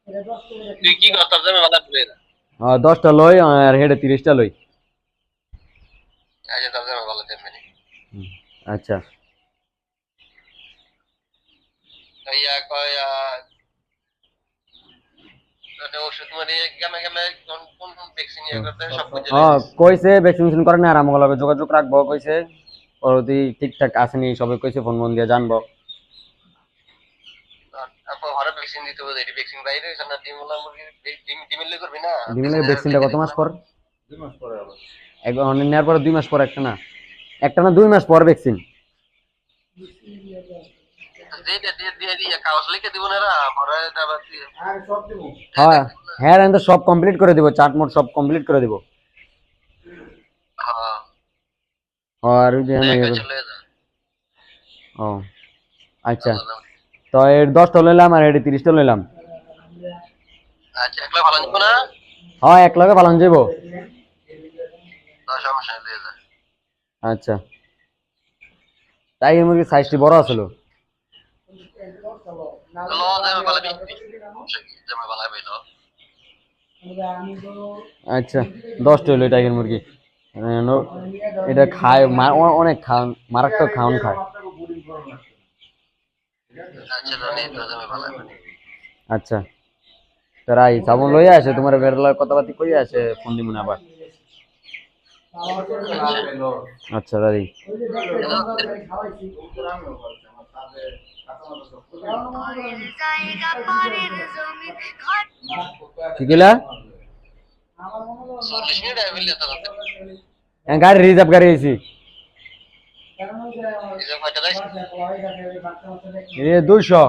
তুই কি করতাম জামে বালা করে না 10টা লই আর হেডে 30টা লই। আজ তো জামে বালা দেন মানে হুম, আচ্ছা। ইয়া কয় মানে ওষুধ মানে গেমে গেমে কোন কোন ভ্যাকসিন ইয়া করতে সব বুঝে হ্যাঁ লাইছিস কইছে ভ্যাকসিনেশন করে না আর আমগো লগে যোগাযোগ রাখবো কইছে। পরবর্তী ঠিকঠাক আসেনি সবে কইছে ফোন মন দিয়ে জানবো। আপু হরে ভ্যাকসিন দিতে হবে এটি ভ্যাকসিন বাইরে হইছে না ডিমলা মুরগি ডিম ডিমিলে করবি না ডিমিলে ভ্যাকসিন ভ্যাকসিনটা লিখে কত মাস দেখলাম পর? 2 মাস পরে আবার। একবার নেওয়ার পরে 2 মাস পর একটা না? একটা না 2 মাস পর ভ্যাকসিন। যেটা দিয়ে দিয়ে দিয়ে কাগজ লিখে দিব না রা হরে আবার হ্যাঁ, হ্যাঁ আমি তো সব কমপ্লিট করে দিব, চার্ট মোট সব কমপ্লিট করে দিব। হ্যাঁ আর ওই যে আমি দেখা চলে যা ও আচ্ছা। আল্লাহ তো এর 10টা লইলাম আর এর 30টা লইলাম। আচ্ছা একলা ভালো নিব না হ্যাঁ এক লগে পালন যাইব। সমস্যা নেই যা আচ্ছা। তাই এর মুরগির সাইজটি বড় আছিল। লো যাবে ভালো বিক্রি সমস্যা কি যাবে ভালো পাইলো আচ্ছা 10টা হইলো টাইগার মুরগি। এটা খায় অনেক খাওয়ান, মারাত্মক খাওয়ান খায়। আচ্ছা জানি তো যাবে ভালো আচ্ছা তারাই সাবন লইয়া আসে তোমার বেরলা কথাবার্তি কইয়া আসে ফোন দিমুন আবার। আচ্ছা আচ্ছা দাদি। কি কইলা? 40 মিনিট আইবিল তো গাড়ি রিজার্ভ গাড়ি আইছি। এই যে কয়টা যাইছ এ 200।